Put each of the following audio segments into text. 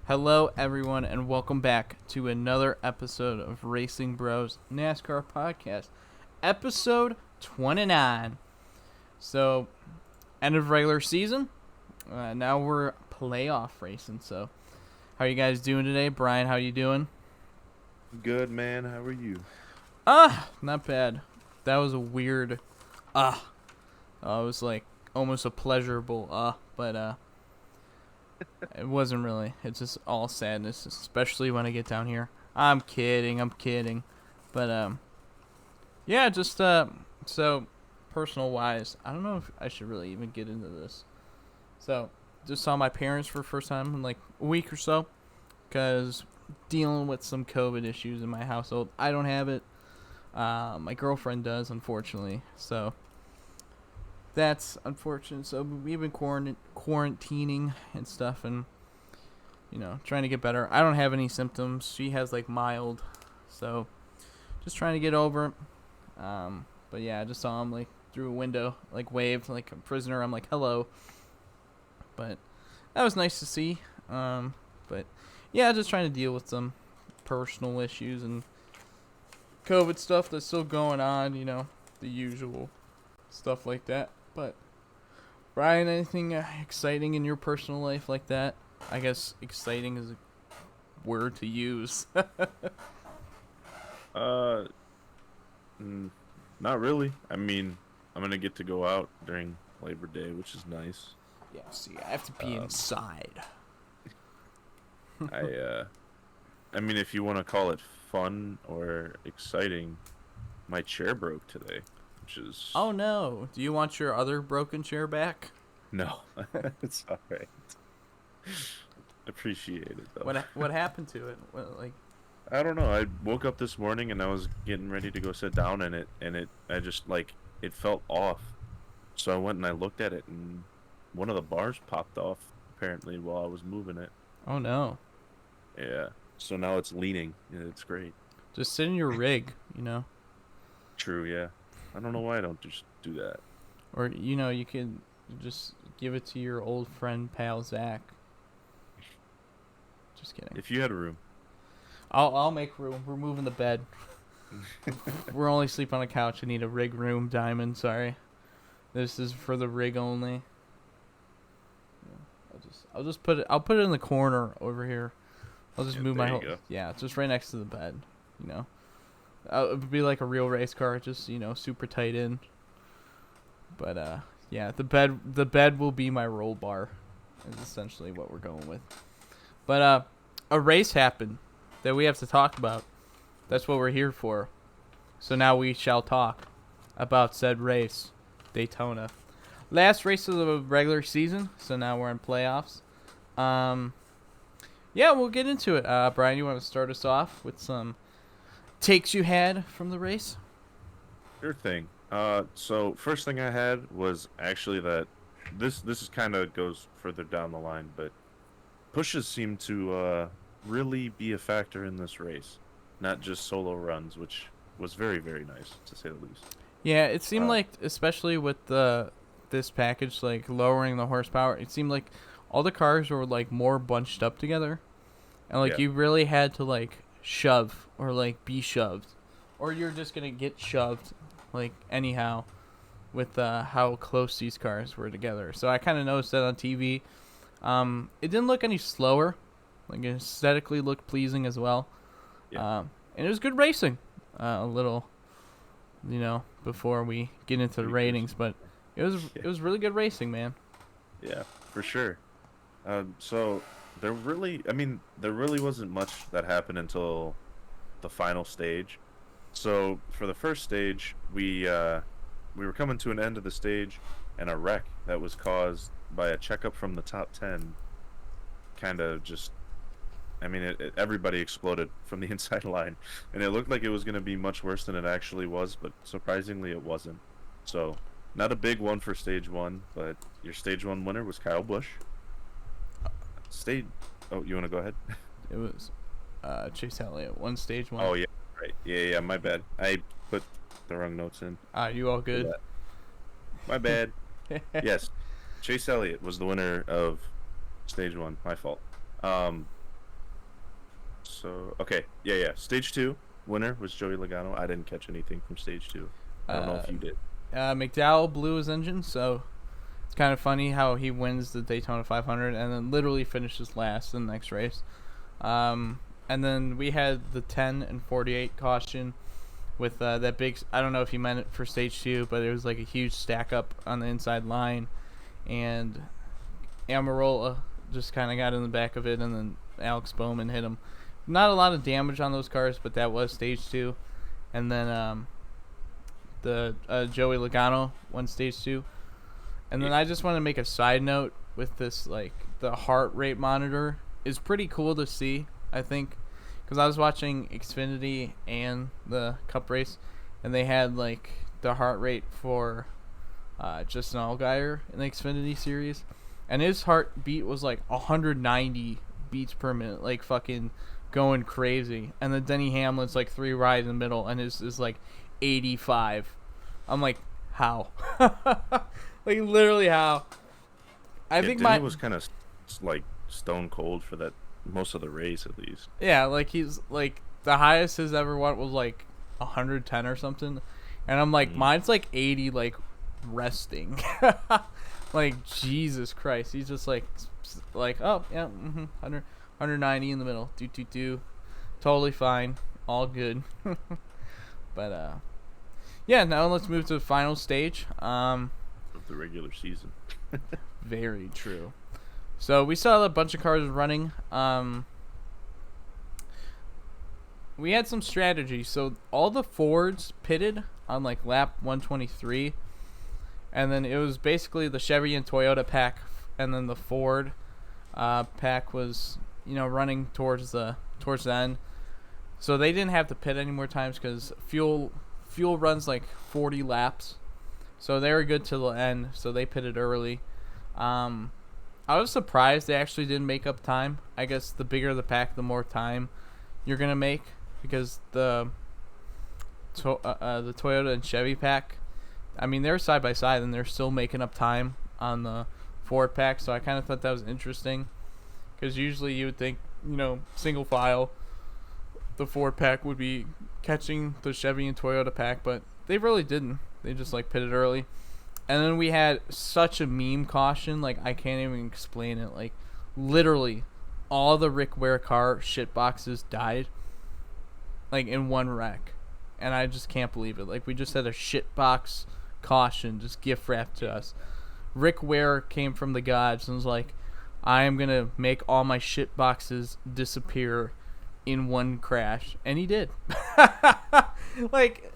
Hello, everyone, and welcome back to another episode of Racing Bros NASCAR Podcast, episode 29. So, end of regular season. Now we're playoff racing. So, how are you guys doing today? Brian, how you doing? Good, man. How are you? Not bad. That was a weird it was like almost a pleasurable but it wasn't really. It's just all sadness, especially when I get down here. I'm kidding. But yeah, just so personal wise, I don't know if I should really even get into this. So, just saw my parents for the first time in like a week or so, cuz dealing with some COVID issues in my household. I don't have it. My girlfriend does, unfortunately. So that's unfortunate. So we've been quarantining and stuff, and trying to get better. I don't have any symptoms. She has like mild, so just trying to get over it. But yeah, I just saw him like through a window, like waved like a prisoner. I'm like hello, but that was nice to see. But yeah, just trying to deal with some personal issues and COVID stuff that's still going on. The usual stuff like that. But Brian, anything exciting in your personal life like that? I guess exciting is a word to use. Not really. I mean, I'm gonna get to go out during Labor Day, which is nice. Yeah, see, I have to be inside. I mean, if you want to call it fun or exciting, my chair broke today, which is... Oh no! Do you want your other broken chair back? No, it's all right. Appreciate it though. What happened to it? I don't know. I woke up this morning and I was getting ready to go sit down in it, and it felt off. So I went and I looked at it, and one of the bars popped off apparently while I was moving it. Oh no! Yeah. So now it's leaning. Yeah, it's great. Just sit in your rig, True. Yeah. I don't know why I don't just do that. Or you can just give it to your old friend pal Zach. Just kidding. If you had room. I'll make room. We're moving the bed. We're only sleep on a couch. I need a rig room, Diamond. Sorry, this is for the rig only. I'll just put it. I'll put it in the corner over here. I'll just move my whole. Yeah, it's just right next to the bed. It would be like a real race car, just super tight in. But yeah, the bed will be my roll bar. Is essentially what we're going with. But a race happened that we have to talk about. That's what we're here for. So now we shall talk about said race, Daytona. Last race of the regular season, so now we're in playoffs. Yeah, we'll get into it. Brian, you want to start us off with some takes you had from the race? Sure thing. So first thing I had was actually that this is kind of goes further down the line, but pushes seem to really be a factor in this race, not just solo runs, which was very, very nice to say the least. Yeah, it seemed like, especially with this package, like lowering the horsepower, it seemed like all the cars were like more bunched up together, and like you really had to like shove or like be shoved, or you're just gonna get shoved like anyhow with how close these cars were together. So I kind of noticed that on TV. It didn't look any slower, like it aesthetically looked pleasing as well. And it was good racing. A little, before we get into the ratings, but it was really good racing, man. Yeah, for sure. So there really wasn't much that happened until the final stage. So for the first stage, we were coming to an end of the stage, and a wreck that was caused by a checkup from the top 10 kind of just, everybody exploded from the inside line, and it looked like it was going to be much worse than it actually was, but surprisingly it wasn't. So not a big one for stage 1, but your stage 1 winner was Kyle Busch. Oh, you want to go ahead? It was Chase Elliott won stage 1. Oh yeah, right. Yeah, my bad. I put the wrong notes in. You all good? My bad. Yes, Chase Elliott was the winner of stage 1. My fault. So okay, yeah. Stage 2 winner was Joey Logano. I didn't catch anything from stage 2. I don't know Uh, if you did. McDowell blew his engine, so it's kind of funny how he wins the Daytona 500 and then literally finishes last in the next race. And then we had the 10 and 48 caution with that big. I don't know if you meant it for stage 2, but it was like a huge stack up on the inside line, and Amarola just kind of got in the back of it, and then Alex Bowman hit him. Not a lot of damage on those cars, but that was stage 2. And then the Joey Logano won stage 2. And then I just want to make a side note with this, like, the heart rate monitor is pretty cool to see, I think, because I was watching Xfinity and the Cup race, and they had, like, the heart rate for Justin Allgaier in the Xfinity series, and his heartbeat was, like, 190 beats per minute, like, fucking going crazy. And then Denny Hamlin's, like, 3 right in the middle, and his is, like, 85. I'm like, how? Like, literally how? I think Denny was kind of like stone cold for that most of the race, at least. Yeah, like, he's like, the highest his ever went was like 110 or something, and I'm like, mine's like 80, like, resting. Like, Jesus Christ, he's just like oh yeah, 100, 190 in the middle, do, totally fine, all good. But yeah, now let's move to the final stage. Of the regular season. Very true. So we saw a bunch of cars running. We had some strategy. So all the Fords pitted on like lap 123, and then it was basically the Chevy and Toyota pack, and then the Ford pack was, running towards the end. So they didn't have to pit any more times because fuel runs like 40 laps. So they were good till the end, so they pitted early. I was surprised they actually didn't make up time. I guess the bigger the pack, the more time you're going to make, because the Toyota and Chevy pack, I mean, they're side by side and they're still making up time on the Ford pack, so I kind of thought that was interesting, because usually you would think, single file, the Ford pack would be catching the Chevy and Toyota pack, but they really didn't. They just, like, pitted early. And then we had such a meme caution, like, I can't even explain it. Like, literally, all the Rick Ware car shit boxes died, like, in one wreck. And I just can't believe it. Like, we just had a shit box caution just gift wrapped to us. Rick Ware came from the gods and was like, I am going to make all my shit boxes disappear in one crash. And he did. Like,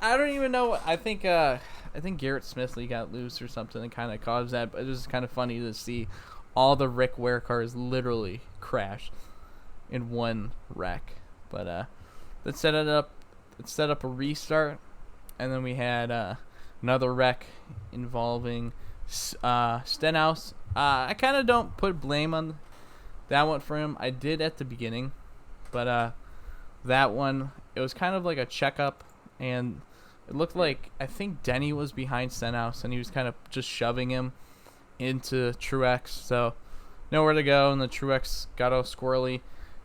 I don't even know. I think Garrett Smithley got loose or something and kind of caused that. But it was kind of funny to see all the Rick Ware cars literally crash in one wreck. But let's set up a restart, and then we had another wreck involving Stenhouse. I kind of don't put blame on that one for him. I did at the beginning, but that one, it was kind of like a checkup, and it looked like, I think Denny was behind Stenhouse, and he was kind of just shoving him into Truex. So nowhere to go, and the Truex got all squirrely.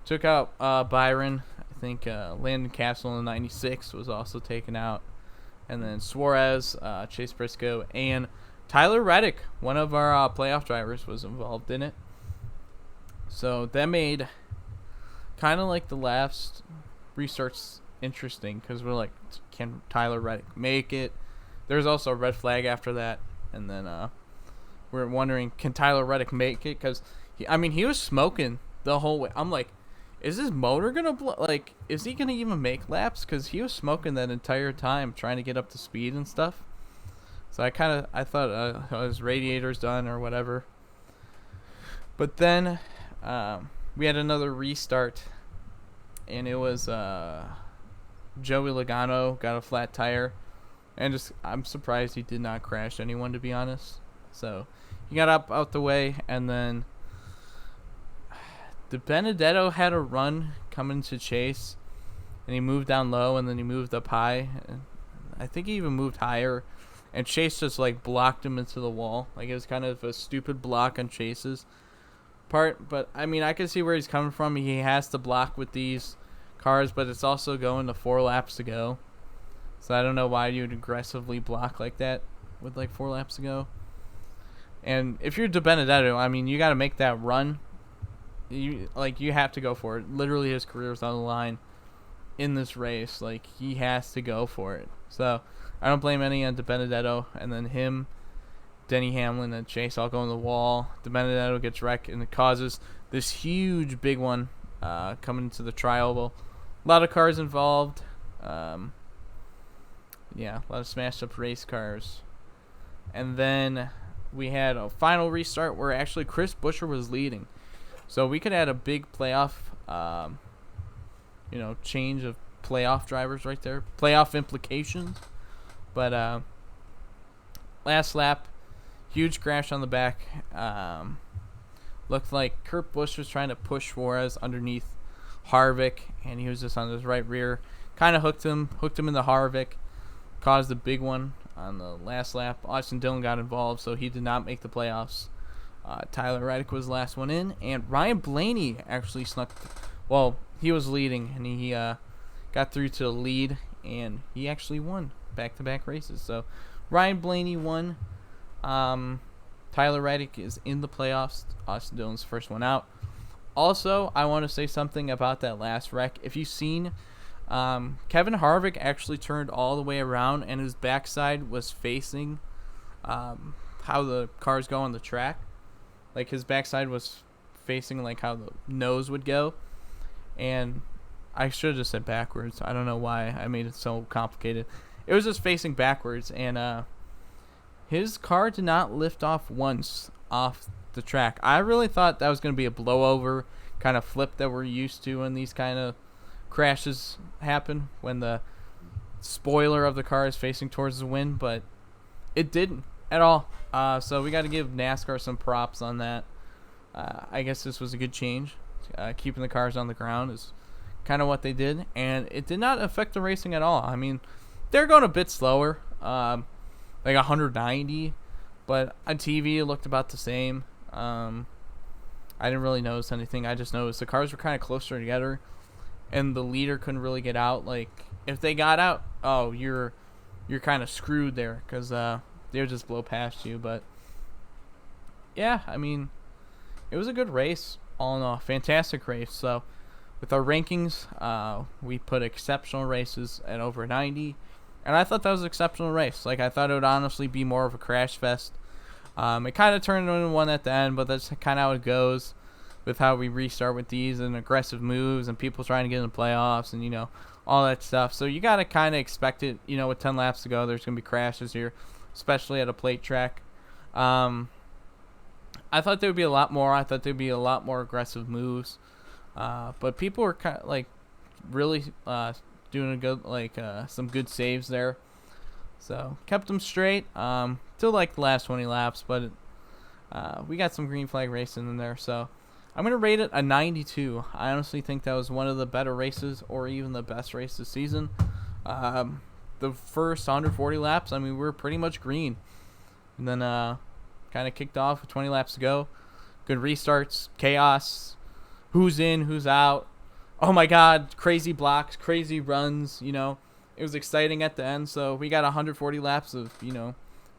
Took out Byron. I think Landon Castle in the 96 was also taken out. And then Suarez, Chase Briscoe, and Tyler Reddick, one of our playoff drivers, was involved in it. So that made kind of like the last restarts interesting, because we're like, can Tyler Reddick make it? There's also a red flag after that. And then we're wondering, can Tyler Reddick make it? Because, he was smoking the whole way. I'm like, is his motor going to blow? Like, is he going to even make laps? Because he was smoking that entire time trying to get up to speed and stuff. So I thought his radiator's done or whatever. But then we had another restart, and it was Joey Logano got a flat tire. And I'm surprised he did not crash anyone, to be honest. So he got out the way, and then De Benedetto had a run coming to Chase, and he moved down low, and then he moved up high. I think he even moved higher, and Chase just, like, blocked him into the wall. Like, it was kind of a stupid block on Chase's. part, but I mean, I can see where he's coming from. He has to block with these cars, but it's also going to 4 laps to go. So I don't know why you'd aggressively block like that with like 4 laps to go. And if you're De Benedetto, I mean, you got to make that run. You have to go for it. Literally, his career is on the line in this race. Like, he has to go for it. So I don't blame any on De Benedetto. And then him, Denny Hamlin, and Chase all go on the wall. De Benedetto gets wrecked, and it causes this huge big one coming into the tri-oval. A lot of cars involved. A lot of smashed up race cars. And then we had a final restart where actually Chris Buescher was leading. So we could add a big playoff, change of playoff drivers right there. Playoff implications. But last lap, huge crash on the back. Looked like Kurt Busch was trying to push Suarez underneath Harvick, and he was just on his right rear. Kind of hooked him into Harvick. Caused a big one on the last lap. Austin Dillon got involved, so he did not make the playoffs. Tyler Reddick was the last one in, and Ryan Blaney actually snuck. Well, he was leading, and he got through to the lead, and he actually won back-to-back races. So Ryan Blaney won. Tyler Reddick is in the playoffs. Austin Dillon's first one out. Also, I want to say something about that last wreck. If you've seen, Kevin Harvick actually turned all the way around, and his backside was facing how the cars go on the track. Like, his backside was facing like how the nose would go. And I should have just said backwards. I don't know why I made it so complicated. It was just facing backwards, and his car did not lift off once off the track. I really thought that was going to be a blowover kind of flip that we're used to when these kind of crashes happen, when the spoiler of the car is facing towards the wind, but it didn't at all. So we got to give NASCAR some props on that. I guess this was a good change. Keeping the cars on the ground is kind of what they did, and it did not affect the racing at all. I mean, they're going a bit slower, like 190, but on TV it looked about the same. I didn't really notice anything. I just noticed the cars were kind of closer together, and the leader couldn't really get out. Like, if they got out, oh, you're kind of screwed there, because they'll just blow past you. But yeah, I mean, it was a good race all in all, fantastic race. So with our rankings, we put exceptional races at over 90, and I thought that was an exceptional race. Like, I thought it would honestly be more of a crash fest. It kind of turned into one at the end, but that's kind of how it goes with how we restart with these and aggressive moves and people trying to get in the playoffs and, all that stuff. So you got to kind of expect it, with 10 laps to go, there's going to be crashes here, especially at a plate track. I thought there would be a lot more. I thought there would be a lot more aggressive moves. But people were kind of, really doing a good, some good saves there. So kept them straight. Till the last 20 laps, but we got some green flag racing in there. So I'm going to rate it a 92. I honestly think that was one of the better races, or even the best race this season. The first 140 laps, we were pretty much green. And then kind of kicked off with 20 laps to go. Good restarts, chaos, who's in, who's out. Oh my God, crazy blocks, crazy runs, It was exciting at the end, so we got 140 laps of,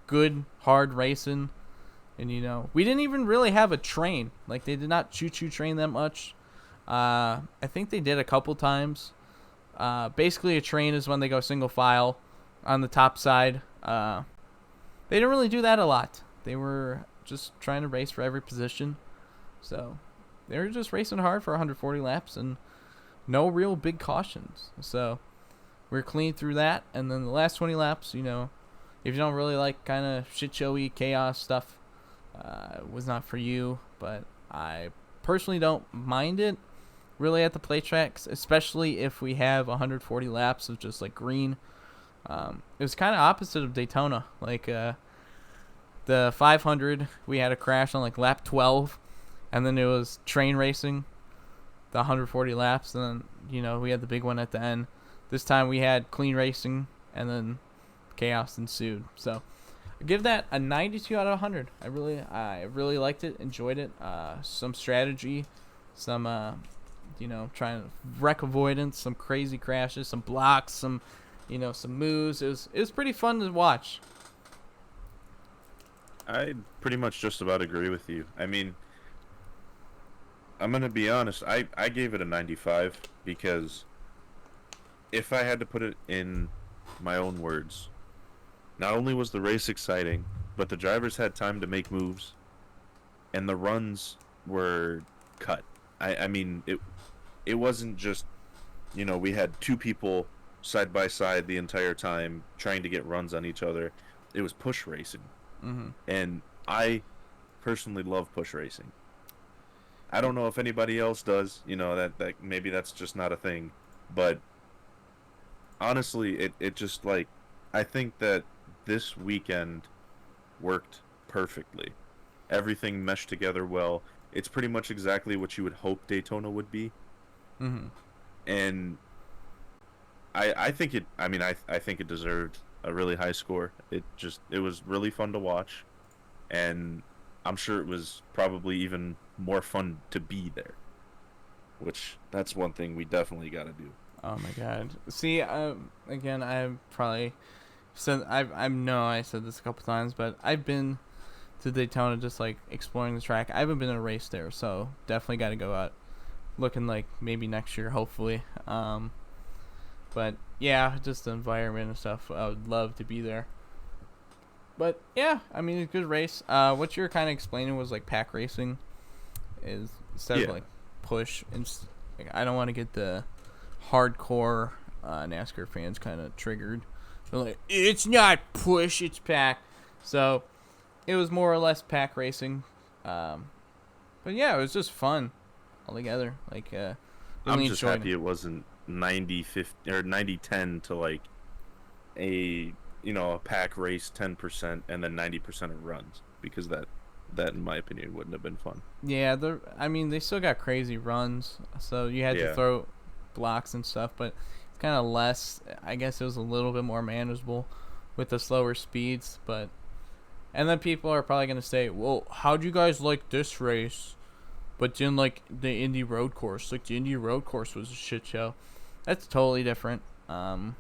good, hard racing. And, we didn't even really have a train. Like, they did not choo-choo train that much. I think they did a couple times. Basically, a train is when they go single file on the top side. They didn't really do that a lot. They were just trying to race for every position. So they were just racing hard for 140 laps and no real big cautions. So we're clean through that. And then the last 20 laps, if you don't really like kind of shit-showy chaos stuff, it was not for you. But I personally don't mind it really at the play tracks, especially if we have 140 laps of just green. It was kind of opposite of Daytona. The 500, we had a crash on lap 12, and then it was train racing, the 140 laps, and then, we had the big one at the end. This time we had clean racing, and then chaos ensued. So Give that a 92 out of 100. I really liked it, enjoyed it. Some strategy, some trying to wreck avoidance, some crazy crashes, some blocks, some some moves. It was pretty fun to watch. I pretty much just about agree with you. I mean, I'm gonna be honest. I gave it a 95 because if I had to put it in my own words, not only was the race exciting, but the drivers had time to make moves, and the runs were cut. I mean, it wasn't just, we had two people side by side the entire time trying to get runs on each other. It was push racing. Mm-hmm. And I personally love push racing. I don't know if anybody else does, that maybe that's just not a thing. But honestly, it just like, I think that this weekend worked perfectly. Everything meshed together well. It's pretty much exactly what you would hope Daytona would be. Mm-hmm. And I think it, I mean, I think it deserved a really high score. It was really fun to watch. And I'm sure it was probably even more fun to be there. Which, that's one thing we definitely got to do. Oh my god. See, again, I probably said I said this a couple times, but I've been to Daytona just like exploring the track. I haven't been in a race there, so definitely got to go out looking like maybe next year, hopefully. But yeah, just the environment and stuff. I would love to be there. But yeah, I mean, it's a good race. What you're kind of explaining was like pack racing, is instead of like push. And like, I don't want to get the hardcore NASCAR fans kind of triggered. They're like, it's not push, it's pack. So it was more or less pack racing. But yeah, it was just fun altogether. Like, really I'm just happy it wasn't 90-50 or 90-10 to like a pack race 10% and then 90% of runs, because that in my opinion wouldn't have been fun. Yeah, I mean, they still got crazy runs, so you had to throw blocks and stuff, but it's kind of less. I guess it was a little bit more manageable with the slower speeds, but and then people are probably gonna say, well, how'd you guys like this race but didn't like the Indy road course? Like, the Indy road course was a shit show. That's totally different. I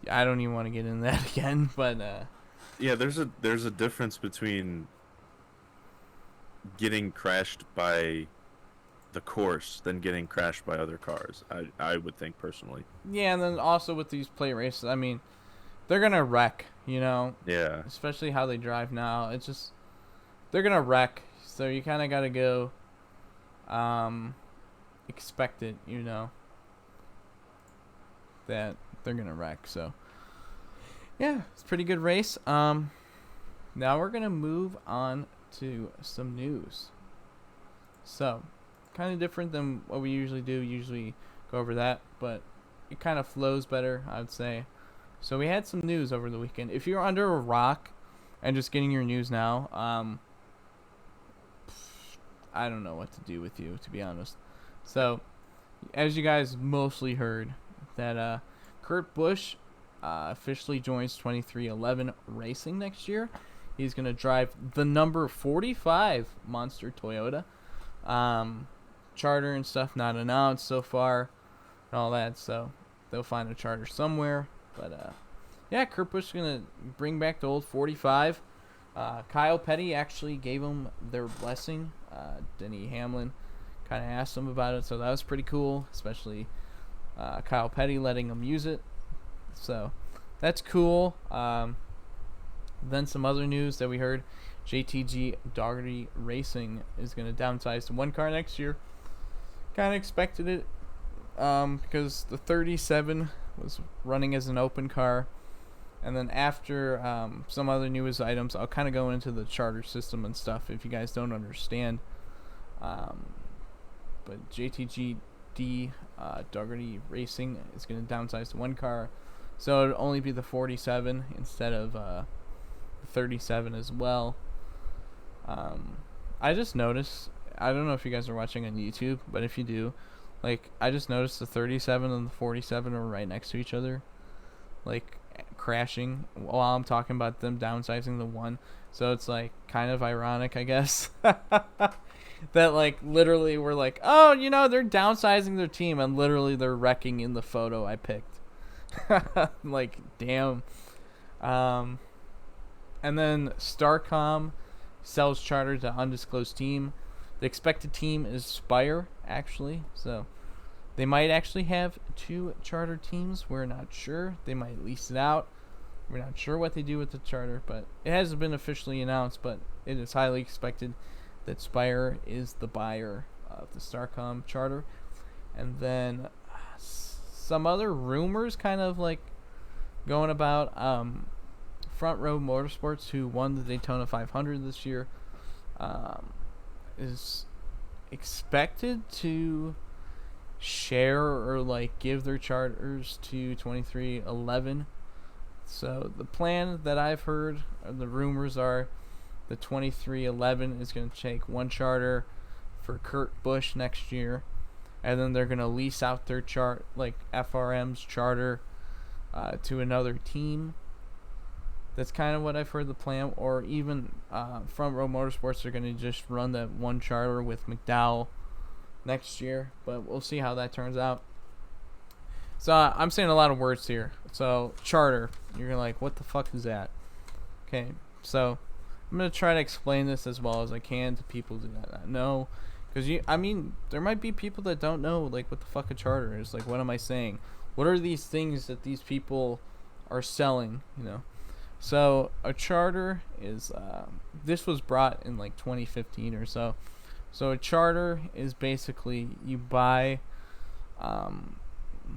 don't even want to get into that again, but yeah, there's a difference between getting crashed by the course than getting crashed by other cars. I would think personally. Yeah, and then also with these plate races, I mean, they're gonna wreck, Yeah. Especially how they drive now. It's just they're gonna wreck, so you kind of gotta go, expect it, that they're gonna wreck. So yeah, it's a pretty good race. Now we're gonna move on to some news. So, kind of different than what we usually do. Usually go over that, but it kind of flows better, I would say. So we had some news over the weekend. If you're under a rock and just getting your news now, I don't know what to do with you, to be honest. So, as you guys mostly heard, that Kurt Busch officially joins 2311 Racing next year. He's going to drive the number 45 Monster Toyota. Charter and stuff not announced so far and all that, so they'll find a charter somewhere. But yeah, Kurt Busch is going to bring back the old 45. Kyle Petty actually gave him their blessing. Denny Hamlin kind of asked him about it, so that was pretty cool, especially Kyle Petty letting him use it. So that's cool. Then some other news that we heard, JTG Dougherty Racing is going to downsize to one car next year. Kind of expected it because the 37 was running as an open car. And then after some other news items, I'll kind of go into the charter system and stuff if you guys don't understand. But JTG Dougherty Racing is going to downsize to one car. So it'll only be the 47 instead of the 37 as well. I just noticed, I don't know if you guys are watching on YouTube, but if you do, like, I just noticed the 37 and the 47 are right next to each other. Like, crashing while I'm talking about them downsizing the one. So it's like kind of ironic, I guess. That like literally we're like, oh, they're downsizing their team, and literally they're wrecking in the photo I picked. Like, damn. And then Starcom sells charter to undisclosed team. The expected team is Spire, actually. So they might actually have 2 charter teams. We're not sure. They might lease it out. We're not sure what they do with the charter, but it hasn't been officially announced, but it is highly expected that Spire is the buyer of the Starcom charter. And then some other rumors kind of like going about Front Row Motorsports, who won the Daytona 500 this year, is expected to share or like give their charters to 2311. So the plan that I've heard, or the rumors are, the 2311 is going to take 1 charter for Kurt Busch next year, and then they're going to lease out their FRM's charter to another team. That's kind of what I've heard the plan. Or even Front Row Motorsports are going to just run that 1 charter with McDowell next year, but we'll see how that turns out. So I'm saying a lot of words here. So charter, you're like, what the fuck is that? Okay, so I'm gonna try to explain this as well as I can to people who do not know, because there might be people that don't know like what the fuck a charter is. Like, what am I saying? What are these things that these people are selling? So a charter is this was brought in like 2015 or so. So a charter is basically you buy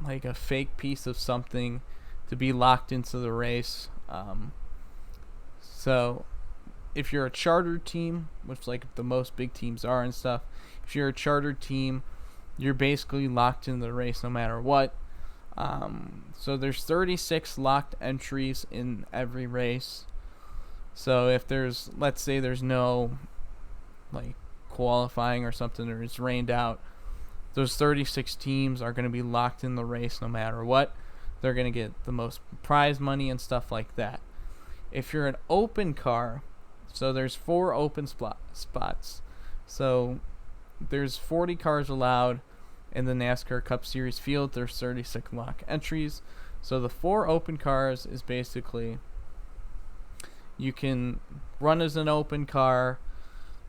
like a fake piece of something to be locked into the race. So if you're a charter team, which like the most big teams are and stuff, if you're a charter team, you're basically locked in the race no matter what. So there's 36 locked entries in every race. So if let's say there's no like qualifying or something, or it's rained out, those 36 teams are going to be locked in the race no matter what. They're going to get the most prize money and stuff like that. If you're an open car, so there's 4 open spots. So there's 40 cars allowed in the NASCAR Cup Series field. There's 36 lock entries. So the 4 open cars is basically you can run as an open car.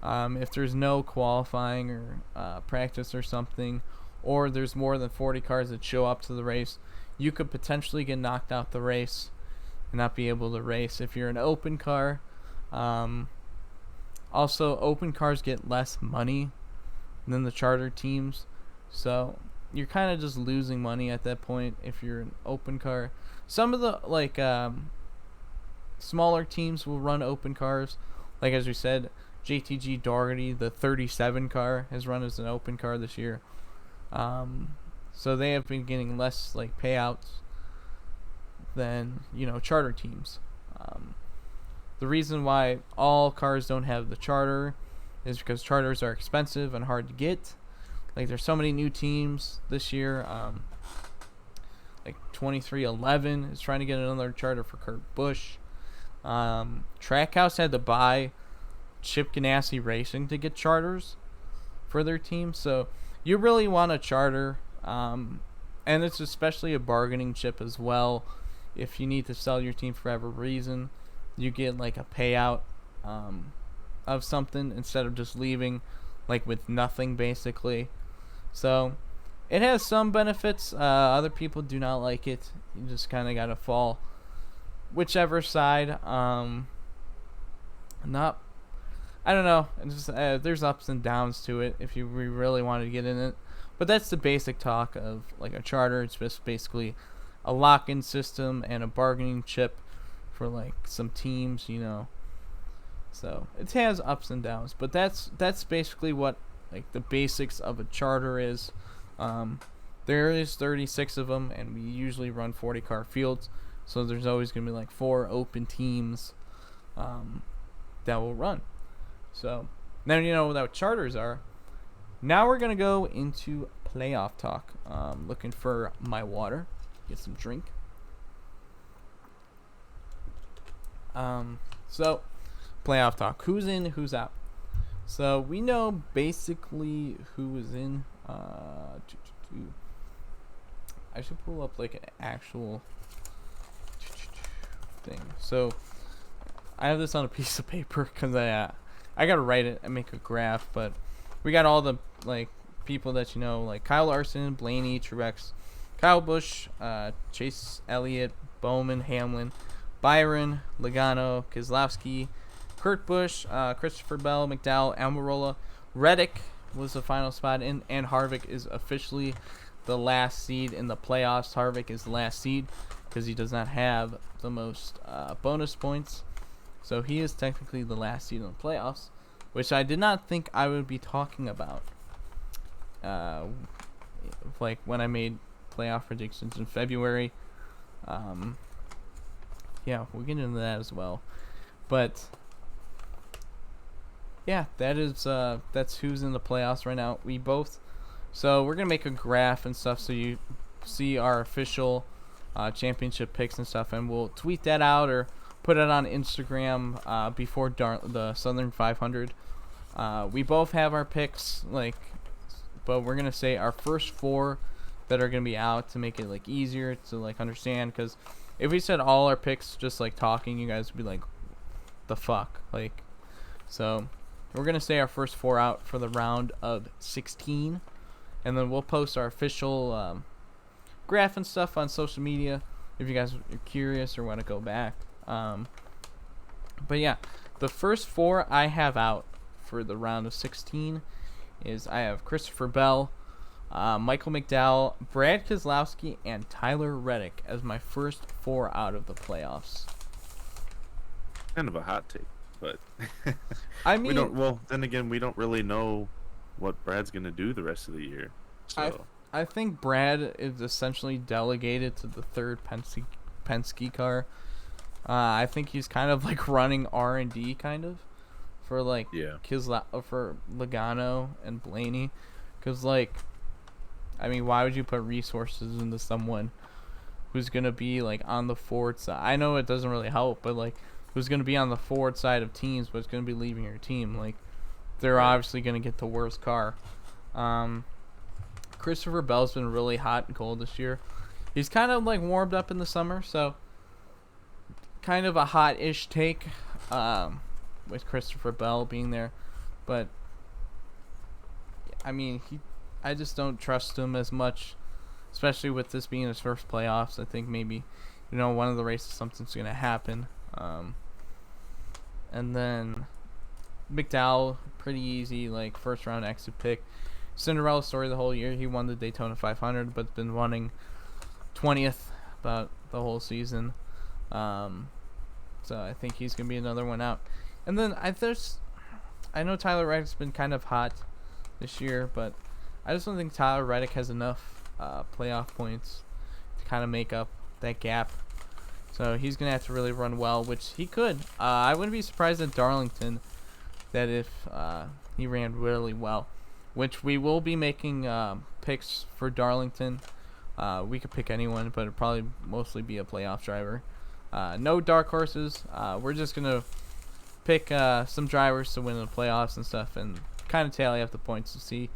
If there's no qualifying or practice or something, or there's more than 40 cars that show up to the race, you could potentially get knocked out the race and not be able to race if you're an open car. Also, open cars get less money than the charter teams, so you're kind of just losing money at that point if you're an open car. Some of the smaller teams will run open cars, like as we said, JTG Doherty, the 37 car, has run as an open car this year. So they have been getting less payouts than charter teams. The reason why all cars don't have the charter is because charters are expensive and hard to get. There's so many new teams this year. 2311 is trying to get another charter for Kurt Busch. Trackhouse had to buy Chip Ganassi Racing to get charters for their team. So you really want a charter, and it's especially a bargaining chip as well. If you need to sell your team for whatever reason, you get a payout of something instead of just leaving with nothing basically. So it has some benefits. Other people do not like it. You just kind of gotta fall whichever side. I don't know. It's just, there's ups and downs to it if you really want to get in it. But that's the basic talk of a charter. It's just basically a lock-in system and a bargaining chip for some teams, So it has ups and downs, but that's basically what the basics of a charter is. There is 36 of them, and we usually run 40 car fields, so there's always gonna be 4 open teams that will run. So now you know what charters are. Now we're gonna go into playoff talk. Looking for my water, get some drink. So playoff talk. Who's in? Who's out? So we know basically who is in. I should pull up like an actual thing. So I have this on a piece of paper because I gotta write it and make a graph. But we got all the like people that you know, like Kyle Larson, Blaney, Truex, Kyle Busch, Chase Elliott, Bowman, Hamlin, Byron, Logano, Keselowski, Kurt Busch, Christopher Bell, McDowell, Almirola, Reddick was the final spot in, and Harvick is officially the last seed in the playoffs. Harvick is the last seed because he does not have the most bonus points, so he is technically the last seed in the playoffs, which I did not think I would be talking about. Like when I made playoff predictions in February. Yeah, we'll get into that as well. But yeah, that's who's in the playoffs right now. So we're gonna make a graph and stuff so you see our official championship picks and stuff, and we'll tweet that out or put it on Instagram before the Southern 500. We both have our picks, but we're gonna say our first four that are gonna be out to make it like easier to like understand. Because if we said all our picks just like talking, you guys would be like, the fuck, like. So we're gonna say our first four out for the round of 16, and then we'll post our official graph and stuff on social media if you guys are curious or want to go back. But yeah, the first four I have out for the round of 16 is I have Christopher Bell, Michael McDowell, Brad Keselowski, and Tyler Reddick as my first four out of the playoffs. Kind of a hot take, but I mean, then again, we don't really know what Brad's gonna do the rest of the year. So I think Brad is essentially delegated to the third Penske car. I think he's kind of like running R&D kind of for like for Logano and Blaney, because like, I mean, why would you put resources into someone who's gonna be like on the forward side? I know it doesn't really help, but like, who's gonna be on the forward side of teams, but it's gonna be leaving your team? Like, they're obviously gonna get the worst car. Christopher Bell's been really hot and cold this year. He's kind of like warmed up in the summer, so kind of a hot-ish take with Christopher Bell being there. But I mean, I just don't trust him as much, especially with this being his first playoffs. I think maybe, one of the races something's gonna happen. And then McDowell, pretty easy, like first round exit pick. Cinderella story the whole year. He won the Daytona 500, but's been running 20th about the whole season. So I think he's gonna be another one out. And then I know Tyler Reddick's been kind of hot this year, but I just don't think Tyler Reddick has enough playoff points to kind of make up that gap. So he's gonna have to really run well, which he could. I wouldn't be surprised at Darlington that if he ran really well, which we will be making picks for Darlington. We could pick anyone, but it'd probably mostly be a playoff driver. No dark horses. We're just gonna pick some drivers to win the playoffs and stuff, and kind of tally up the points to see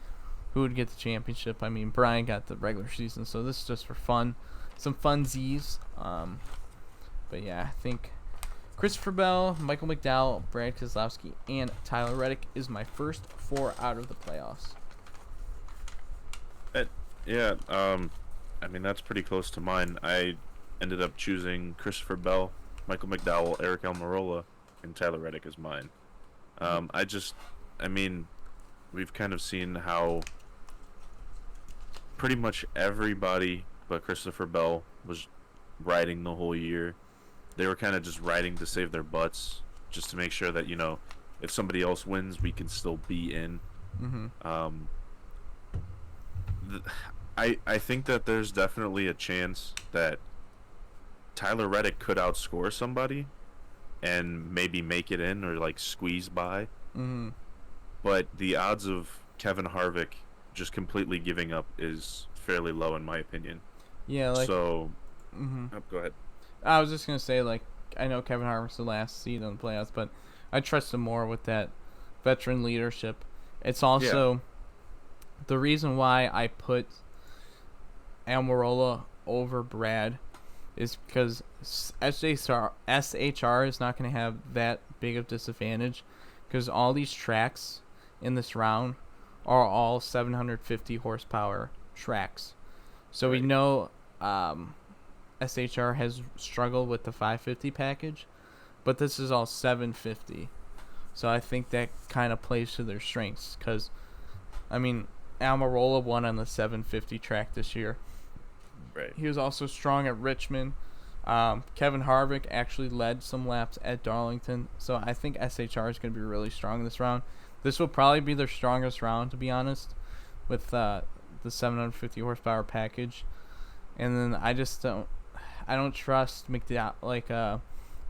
who would get the championship. I mean, Brian got the regular season, so this is just for fun, some funsies. But yeah, I think Christopher Bell, Michael McDowell, Brad Keselowski, and Tyler Reddick is my first four out of the playoffs. Yeah, I mean, that's pretty close to mine. I ended up choosing Christopher Bell, Michael McDowell, Eric Almirola, and Tyler Reddick as mine. I mean, we've kind of seen how pretty much everybody but Christopher Bell was riding the whole year. They were kind of just riding to save their butts, just to make sure that, if somebody else wins, we can still be in. Mm-hmm. I think that there's definitely a chance that Tyler Reddick could outscore somebody and maybe make it in or like squeeze by. Mm-hmm. But the odds of Kevin Harvick just completely giving up is fairly low in my opinion. Yeah, like. So, Mm-hmm. go ahead. I was just gonna say, like, I know Kevin Harvick's the last seed on the playoffs, but I trust him more with that veteran leadership. It's also the reason why I put Almirola over Brad is because SHR is not going to have that big of disadvantage because all these tracks in this round are all 750 horsepower tracks. So we know SHR has struggled with the 550 package, but this is all 750. So I think that kind of plays to their strengths because, I mean, Almirola won on the 750 track this year. Right. He was also strong at Richmond. Kevin Harvick actually led some laps at Darlington. So I think SHR is going to be really strong this round. This will probably be their strongest round, to be honest, with the 750 horsepower package. And then I don't trust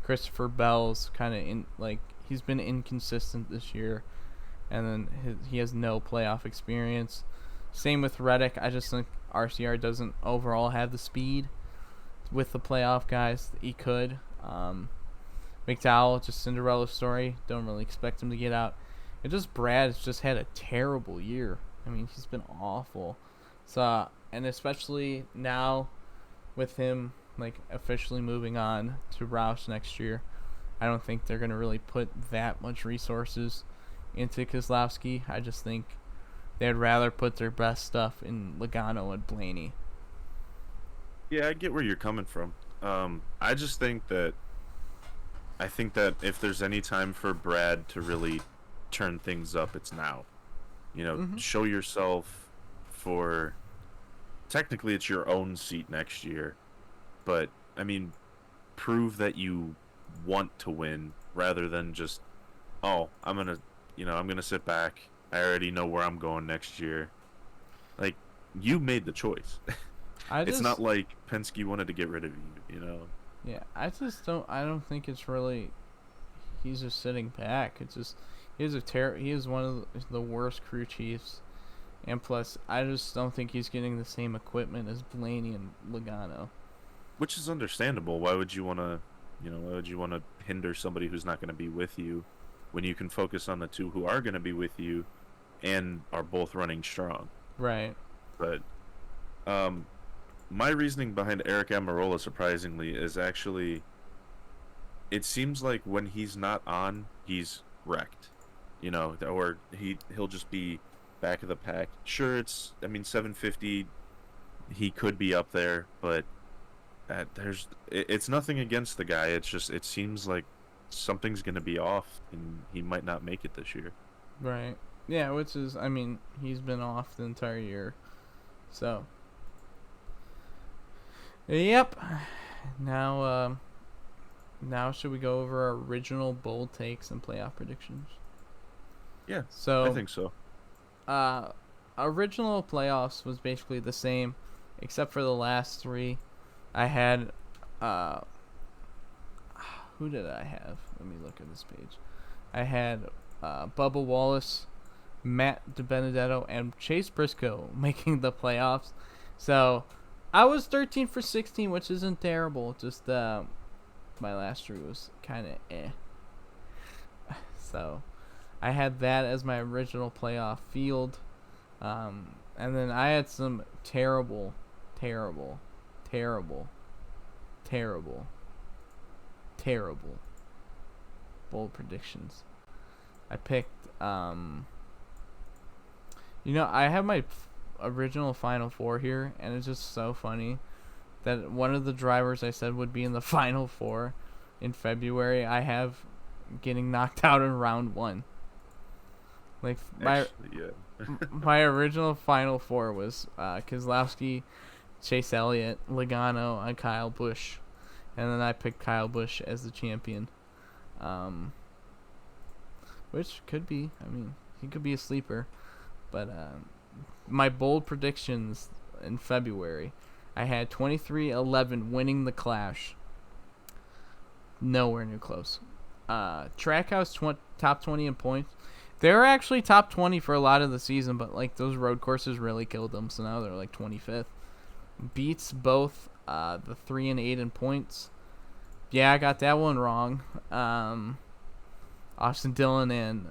Christopher Bell's kind of he's been inconsistent this year, and then he has no playoff experience. Same with Reddick. I just think RCR doesn't overall have the speed with the playoff guys. He could. McDowell, just Cinderella story. Don't really expect him to get out. And just Brad's just had a terrible year. I mean, he's been awful. So, and especially now with him officially moving on to Roush next year, I don't think they're going to really put that much resources into Keselowski. I just think they'd rather put their best stuff in Logano and Blaney. Yeah, I get where you're coming from. I just think that if there's any time for Brad to really turn things up, it's now. Show yourself for. Technically, it's your own seat next year, but I mean, prove that you want to win rather than just, I'm gonna sit back. I already know where I'm going next year. Like, you made the choice. It's not like Penske wanted to get rid of you, Yeah, I don't think it's really. He's just sitting back. It's just he is one of the worst crew chiefs, and plus I just don't think he's getting the same equipment as Blaney and Logano. Which is understandable. Why would you want to hinder somebody who's not going to be with you when you can focus on the two who are going to be with you and are both running strong? Right. But my reasoning behind Eric Almirola, surprisingly, is actually it seems like when he's not on, he's wrecked. Or he'll just be back of the pack. Sure, 750, he could be up there, but it's nothing against the guy. It's just it seems like something's gonna be off, and he might not make it this year. Right. Yeah, which is, he's been off the entire year, so. Yep. Now should we go over our original bold takes and playoff predictions? Yeah. So I think so. Original playoffs was basically the same, except for the last three. I had who did I have? Let me look at this page. I had Bubba Wallace, Matt DiBenedetto, and Chase Briscoe making the playoffs. So I was 13 for 16, which isn't terrible. Just my last three was kind of eh. So I had that as my original playoff field. And then I had some terrible bold predictions. I picked, I have my original Final Four here, and it's just so funny that one of the drivers I said would be in the Final Four in February, I have getting knocked out in round one. My original Final Four was Keselowski, Chase Elliott, Logano, and Kyle Busch. And then I picked Kyle Busch as the champion. Which could be, he could be a sleeper. But my bold predictions in February, I had 23-11 winning the Clash. Nowhere near close. Trackhouse top 20 in points. They were actually top 20 for a lot of the season, but those road courses really killed them, so now they're 25th. Beats both the 3 and 8 in points. yeah, I got that one wrong. Austin Dillon and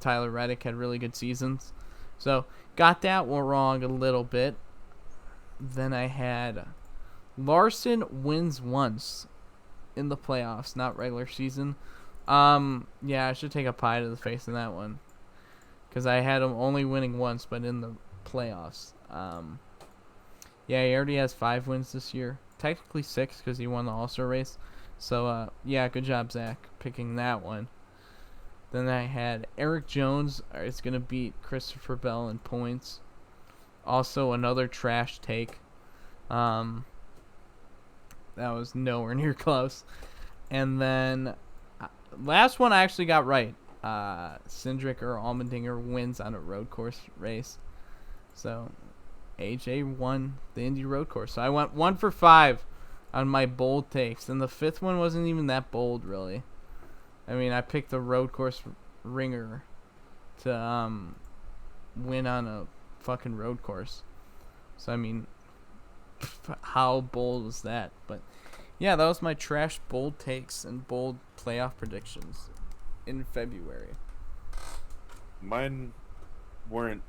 Tyler Reddick had really good seasons. So, got that one wrong a little bit. Then I had Larson wins once in the playoffs, not regular season. Yeah, I should take a pie to the face in that one. Because I had him only winning once, but in the playoffs. Yeah, he already has 5 wins this year. Technically 6 because he won the All-Star race. So, yeah, good job, Zach, picking that one. Then I had Eric Jones is going to beat Christopher Bell in points. Also, another trash take. That was nowhere near close. And then, last one I actually got right. Cindric or Allmendinger wins on a road course race. So, AJ won the Indy road course. So, I went 1 for 5 on my bold takes. And the 5th one wasn't even that bold, really. I mean, I picked the road course ringer to win on a fucking road course. So, I mean, how bold was that? But, yeah, that was my trash bold takes and bold playoff predictions in February. Mine weren't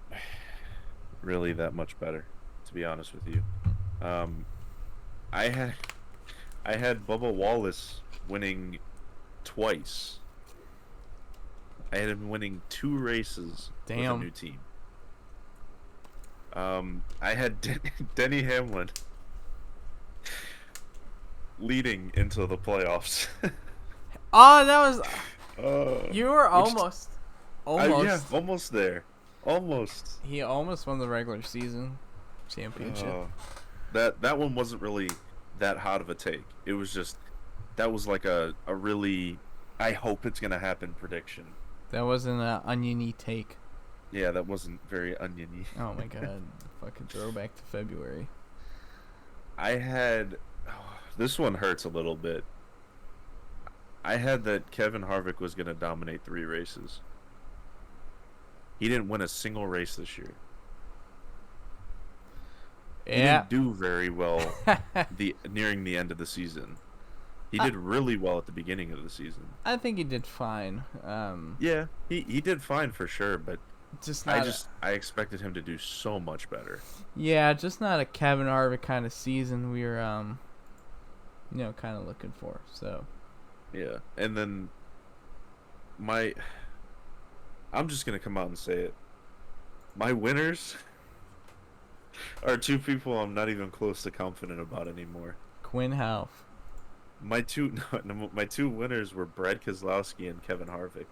really that much better, to be honest with you. I had Bubba Wallace winning twice. I had him winning 2 races with a new team. I had Denny Hamlin leading into the playoffs. Oh, that was... you were almost. Yeah, almost there. Almost. He almost won the regular season championship. That one wasn't really that hot of a take. It was just... That was like a really... I hope it's going to happen prediction. That wasn't an oniony take. Yeah, that wasn't very oniony. Oh my god. Fucking throwback to February. I had... this one hurts a little bit. I had that Kevin Harvick was going to dominate 3 races. He didn't win a single race this year. Yeah. He didn't do very well nearing the end of the season. He did really well at the beginning of the season. I think he did fine. Yeah, he did fine for sure, but just I expected him to do so much better. Yeah, just not a Kevin Harvick kind of season we were kind of looking for. So yeah, and then I'm just gonna come out and say it. My winners are 2 people I'm not even close to confident about anymore. Quinn Houff. My two winners were Brad Keselowski and Kevin Harvick.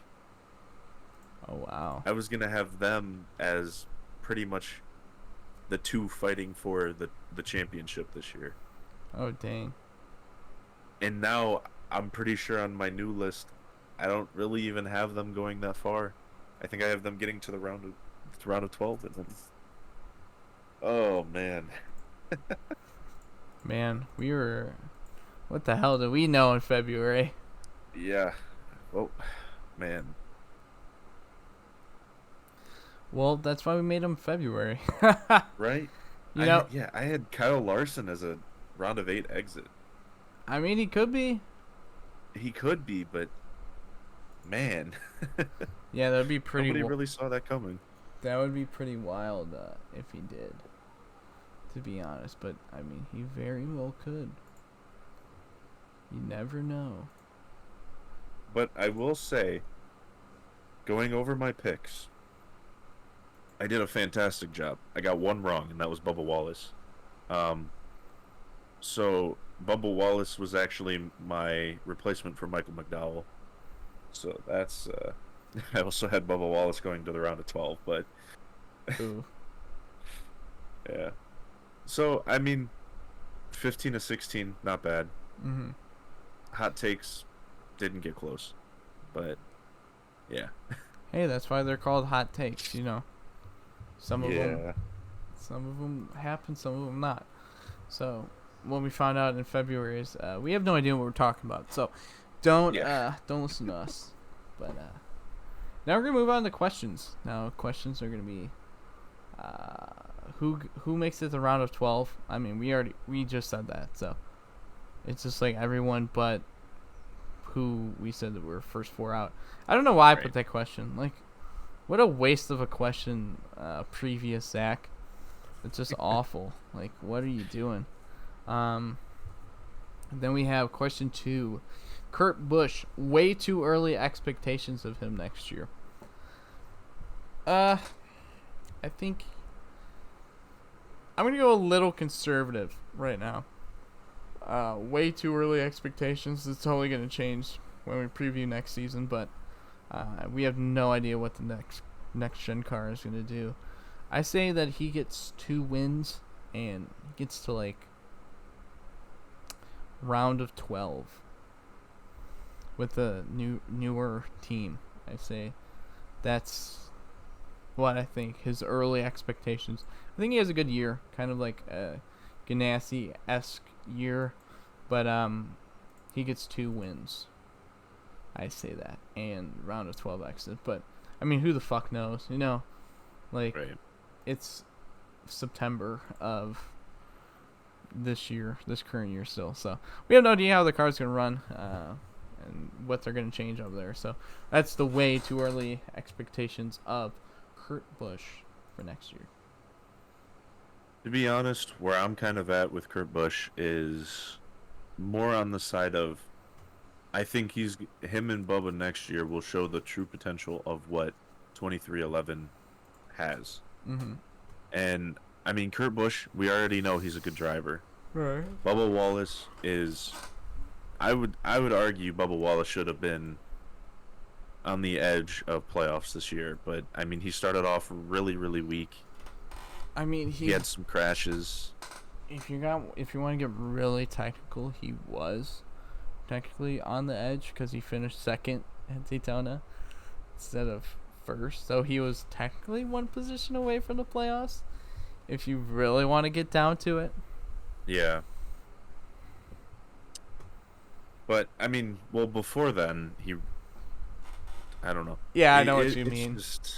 Oh wow! I was gonna have them as pretty much the 2 fighting for the championship this year. Oh dang! And now I'm pretty sure on my new list, I don't really even have them going that far. I think I have them getting to the round of 12, and then. Oh man. Man, we were. What the hell did we know in February? Yeah. Oh, man. Well, that's why we made him February. Right? I had Kyle Larson as a round of 8 exit. I mean, he could be. He could be, but man. Yeah, that'd be pretty. Nobody really saw that coming. That would be pretty wild if he did. To be honest, but I mean, he very well could. You never know. But I will say, going over my picks, I did a fantastic job. I got 1 wrong, and that was Bubba Wallace. So Bubba Wallace was actually my replacement for Michael McDowell. So that's I also had Bubba Wallace going to the round of 12, but Ooh. Yeah. So I mean, 15 to 16, not bad. Mm-hmm. Hot takes didn't get close, but yeah. Hey, that's why they're called hot takes. Some of them happen, some of them not. So what we found out in February is we have no idea what we're talking about. So don't listen to us. But now we're gonna move on to questions. Now questions are gonna be who makes it the round of 12. I mean we just said that. So It's just like everyone but who we said that were first 4 out. I don't know why I put that question. Like, what a waste of a question, previous Zach. It's just awful. Like, what are you doing? Then we have question 2. Kurt Busch, way too early expectations of him next year. I think I'm going to go a little conservative right now. Way too early expectations. It's totally going to change when we preview next season, but we have no idea what the next gen car is going to do. I say that he gets 2 wins and gets to like round of 12 with a newer team. I say that's what I think his early expectations. I think he has a good year, kind of like a Ganassi-esque year, but he gets 2 wins. I say that, and round of 12 exit. But I mean, who the fuck knows? You know, like it's September of this current year still. So we have no idea how the car's gonna run, and what they're gonna change over there. So that's the way too early expectations of Kurt Busch for next year. To be honest, where I'm kind of at with Kurt Busch is more on the side of I think him and Bubba next year will show the true potential of what 2311 has. Mm-hmm. And I mean, Kurt Busch, we already know he's a good driver. Right. Bubba Wallace is, I would argue Bubba Wallace should have been on the edge of playoffs this year, but I mean, he started off really, really weak. I mean, he had some crashes. If you want to get really technical, he was technically on the edge because he finished second at Daytona instead of first, so he was technically 1 position away from the playoffs. If you really want to get down to it. Yeah. But I mean, well, before then I don't know. Yeah, I know what you mean. Just,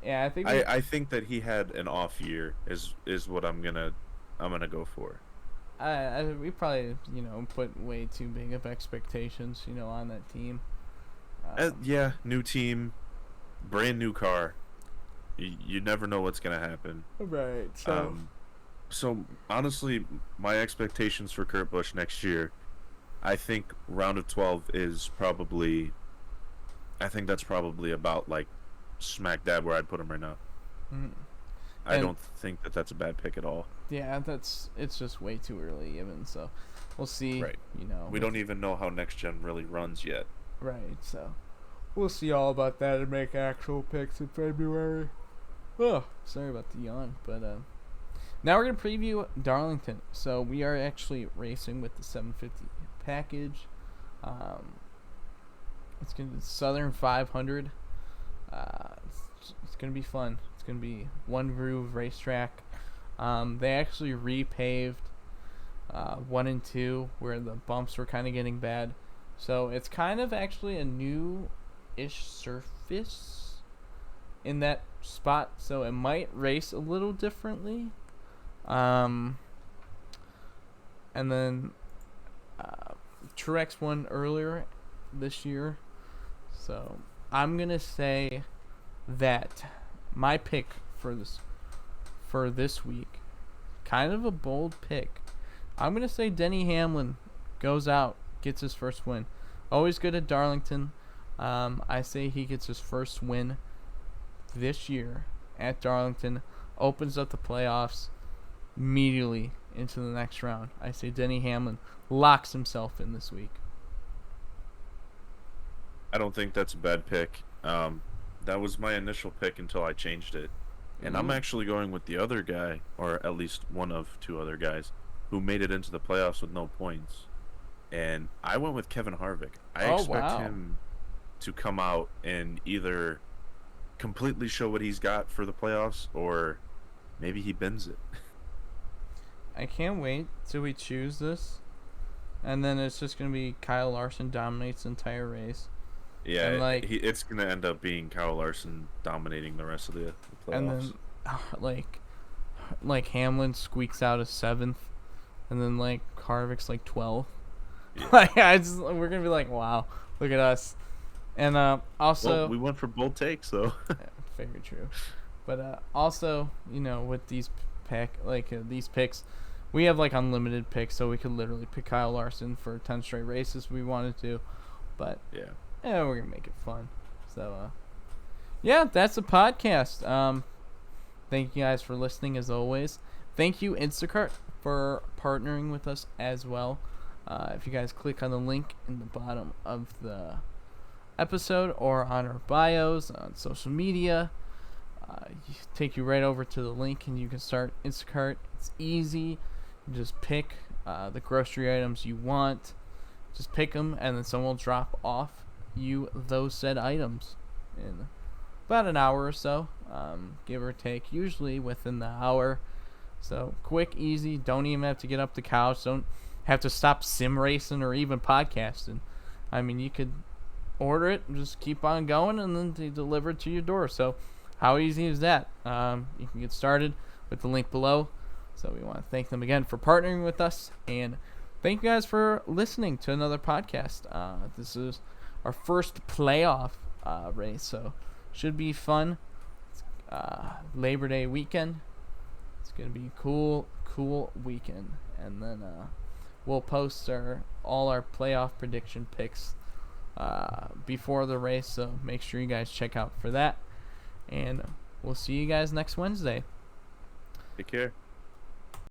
yeah, I think that he had an off year is what I'm gonna go for. We probably put way too big of expectations on that team. Yeah, new team, brand new car. You never know what's gonna happen. Right. So honestly, my expectations for Kurt Busch next year, I think round of 12 is probably. I think that's probably about like smack dab where I'd put him right now. Mm-hmm. I don't think that that's a bad pick at all. Yeah, it's just way too early even. So we'll see. Right. We don't even know how next gen really runs yet. Right. So we'll see all about that and make actual picks in February. Oh, sorry about the yawn, but now we're gonna preview Darlington. So we are actually racing with the 750 package. It's gonna be Southern 500. It's gonna be fun. It's gonna be one groove racetrack. They actually repaved 1 and 2 where the bumps were kind of getting bad. So it's kind of actually a new-ish surface in that spot. So it might race a little differently. And then Truex won earlier this year. So I'm going to say that my pick for this week, kind of a bold pick. I'm going to say Denny Hamlin goes out, gets his first win. Always good at Darlington. I say he gets his first win this year at Darlington, opens up the playoffs immediately into the next round. I say Denny Hamlin locks himself in this week. I don't think that's a bad pick. That was my initial pick until I changed it. And I'm actually going with the other guy, or at least one of 2 other guys, who made it into the playoffs with no points. And I went with Kevin Harvick. I expect him to come out and either completely show what he's got for the playoffs, or maybe he bends it. I can't wait till we choose this. And then it's just going to be Kyle Larson dominates the entire race. Yeah, it's going to end up being Kyle Larson dominating the rest of the playoffs. And then, like Hamlin squeaks out a 7th and then like Harvick's like 12. Yeah. Like we're gonna be like, wow, look at us. And also, well, we went for bold takes, so. very true. But also, with these these picks, we have like unlimited picks, so we could literally pick Kyle Larson for 10 straight races if we wanted to. But yeah, we're gonna make it fun. So yeah, that's the podcast. Thank you guys for listening as always. Thank you Instacart for partnering with us as well. If you guys click on the link in the bottom of the episode or on our bios on social media, take you right over to the link and you can start Instacart. It's easy. You just pick the grocery items you want. Just pick them and then someone will drop off you those said items in about an hour or so, give or take, usually within the hour. So quick, easy. Don't even have to get up the couch. Don't have to stop sim racing or even podcasting. I mean, you could order it and just keep on going and then they deliver it to your door. So how easy is that? You can get started with the link below. So we want to thank them again for partnering with us, and thank you guys for listening to another podcast. This is our first playoff race, so should be fun. Labor Day weekend. It's gonna be cool weekend, and then we'll post all our playoff prediction picks before the race. So make sure you guys check out for that, and we'll see you guys next Wednesday. Take care.